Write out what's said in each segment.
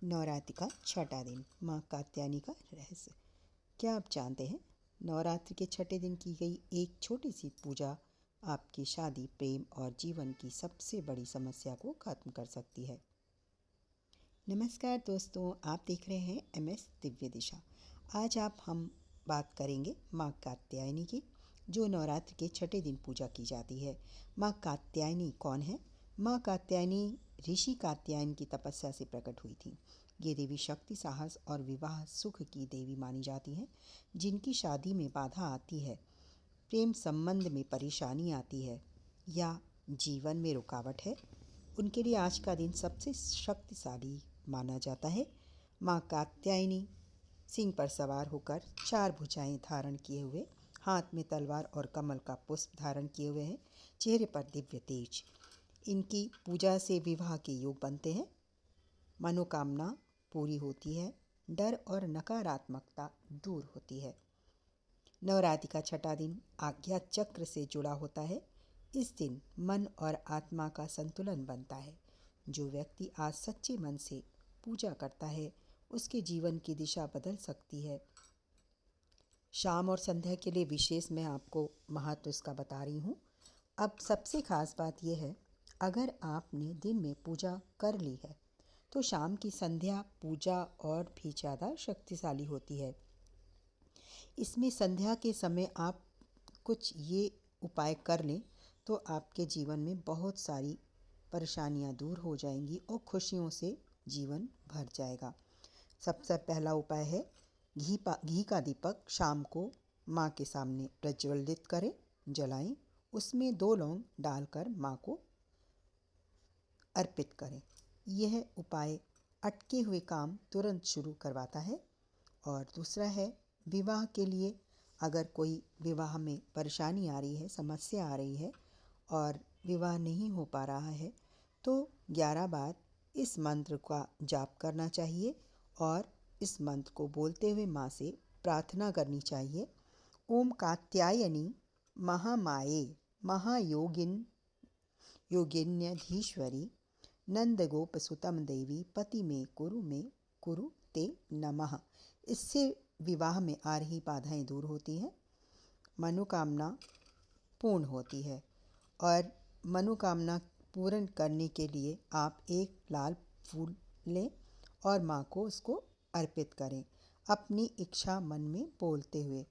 नवरात्रि का छठा दिन, माँ कात्यायनी का रहस्य। क्या आप जानते हैं, नवरात्रि के छठे दिन की गई एक छोटी सी पूजा आपकी शादी, प्रेम और जीवन की सबसे बड़ी समस्या को खत्म कर सकती है। नमस्कार दोस्तों, आप देख रहे हैं MS दिव्य दिशा। आज हम बात करेंगे माँ कात्यायनी की, जो नवरात्रि के छठे दिन पूजा की जाती है। माँ कात्यायनी कौन है? माँ कात्यायनी ऋषि कात्यायन की तपस्या से प्रकट हुई थी। ये देवी शक्ति, साहस और विवाह सुख की देवी मानी जाती है। जिनकी शादी में बाधा आती है, प्रेम संबंध में परेशानी आती है या जीवन में रुकावट है, उनके लिए आज का दिन सबसे शक्तिशाली माना जाता है। माँ कात्यायनी सिंह पर सवार होकर 4 भुजाएं धारण किए हुए, हाथ में तलवार और कमल का पुष्प धारण किए हुए हैं, चेहरे पर दिव्य तेज। इनकी पूजा से विवाह के योग बनते हैं, मनोकामना पूरी होती है, डर और नकारात्मकता दूर होती है। नवरात्रि का छठा दिन आज्ञा चक्र से जुड़ा होता है। इस दिन मन और आत्मा का संतुलन बनता है। जो व्यक्ति आज सच्चे मन से पूजा करता है, उसके जीवन की दिशा बदल सकती है। शाम और संध्या के लिए विशेष मैं आपको महत्व इसका बता रही हूँ। अब सबसे खास बात यह है, अगर आपने दिन में पूजा कर ली है तो शाम की संध्या पूजा और भी ज़्यादा शक्तिशाली होती है। इसमें संध्या के समय आप कुछ ये उपाय कर लें तो आपके जीवन में बहुत सारी परेशानियां दूर हो जाएंगी और खुशियों से जीवन भर जाएगा। सबसे पहला उपाय है, घी का दीपक शाम को माँ के सामने प्रज्वलित करें, जलाएं। उसमें 2 लौंग डालकर माँ को अर्पित करें। यह उपाय अटके हुए काम तुरंत शुरू करवाता है। और दूसरा है, विवाह के लिए अगर कोई विवाह में परेशानी आ रही है, समस्या आ रही है और विवाह नहीं हो पा रहा है, तो 11 बार इस मंत्र का जाप करना चाहिए और इस मंत्र को बोलते हुए माँ से प्रार्थना करनी चाहिए। ओम कात्यायनी महामाये योगिन्यधीश्वरी नंदगोपसुतम देवी पति में कुरु ते नमः। इससे विवाह में आ रही बाधाएं दूर होती हैं, मनोकामना पूर्ण होती है। और मनोकामना पूर्ण करने के लिए आप एक लाल फूल लें और माँ को उसको अर्पित करें, अपनी इच्छा मन में बोलते हुए।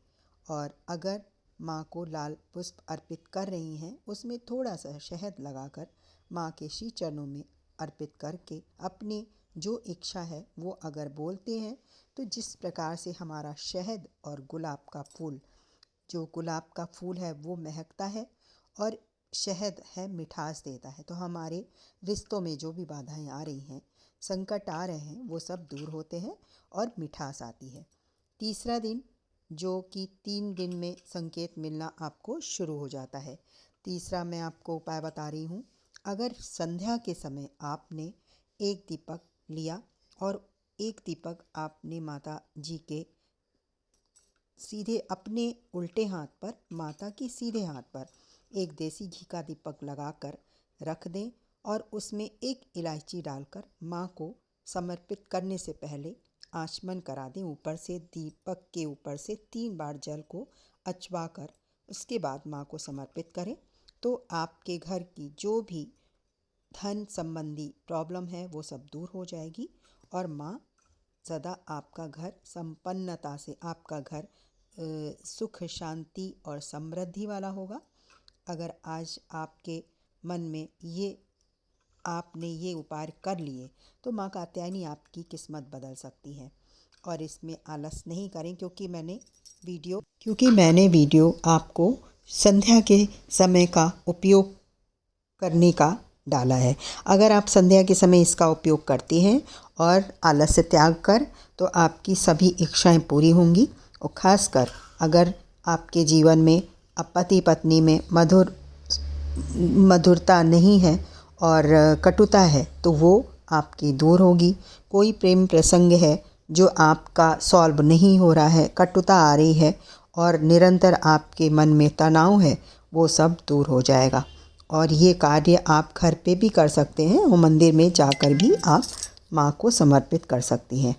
और अगर माँ को लाल पुष्प अर्पित कर रही हैं, उसमें थोड़ा सा शहद लगाकर माँ के श्री चरणों में अर्पित करके अपनी जो इच्छा है वो अगर बोलते हैं, तो जिस प्रकार से हमारा शहद और गुलाब का फूल, जो गुलाब का फूल है वो महकता है और शहद है मिठास देता है, तो हमारे रिश्तों में जो भी बाधाएं आ रही हैं, संकट आ रहे हैं, वो सब दूर होते हैं और मिठास आती है। तीसरा दिन, जो कि 3 दिन में संकेत मिलना आपको शुरू हो जाता है। तीसरा मैं आपको उपाय बता रही हूँ। अगर संध्या के समय आपने एक दीपक लिया और एक दीपक आपने माता जी के सीधे अपने उल्टे हाथ पर, माता के सीधे हाथ पर एक देसी घी का दीपक लगाकर रख दें और उसमें एक इलायची डालकर माँ को समर्पित करने से पहले आचमन करा दें। ऊपर से दीपक के ऊपर से 3 बार जल को अचवा कर उसके बाद माँ को समर्पित करें, तो आपके घर की जो भी धन संबंधी प्रॉब्लम है वो सब दूर हो जाएगी और माँ सदा आपका घर संपन्नता से, आपका घर सुख शांति और समृद्धि वाला होगा। अगर आज आपके मन में आपने ये उपाय कर लिए, तो माँ कात्यायनी आपकी किस्मत बदल सकती है। और इसमें आलस नहीं करें, क्योंकि मैंने वीडियो आपको संध्या के समय का उपयोग करने का डाला है। अगर आप संध्या के समय इसका उपयोग करते हैं और आलस्य त्याग कर, तो आपकी सभी इच्छाएं पूरी होंगी। और ख़ासकर अगर आपके जीवन में पति पत्नी में मधुरता नहीं है और कटुता है, तो वो आपकी दूर होगी। कोई प्रेम प्रसंग है जो आपका सॉल्व नहीं हो रहा है, कटुता आ रही है और निरंतर आपके मन में तनाव है, वो सब दूर हो जाएगा। और ये कार्य आप घर पे भी कर सकते हैं और मंदिर में जाकर भी आप माँ को समर्पित कर सकती हैं।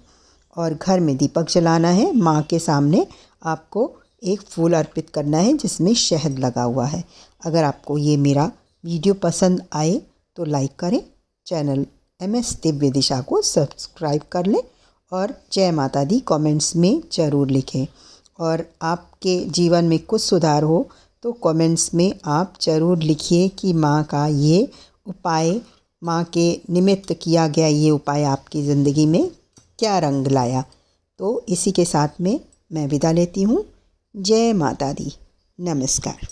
और घर में दीपक जलाना है, माँ के सामने आपको एक फूल अर्पित करना है जिसमें शहद लगा हुआ है। अगर आपको ये मेरा वीडियो पसंद आए तो लाइक करें, चैनल MS दिव्य दिशा को सब्सक्राइब कर लें और जय माता दी कमेंट्स में ज़रूर लिखें। और आपके जीवन में कुछ सुधार हो तो कमेंट्स में आप ज़रूर लिखिए कि माँ का ये उपाय, माँ के निमित्त किया गया ये उपाय आपकी ज़िंदगी में क्या रंग लाया। तो इसी के साथ में मैं विदा लेती हूँ। जय माता दी। नमस्कार।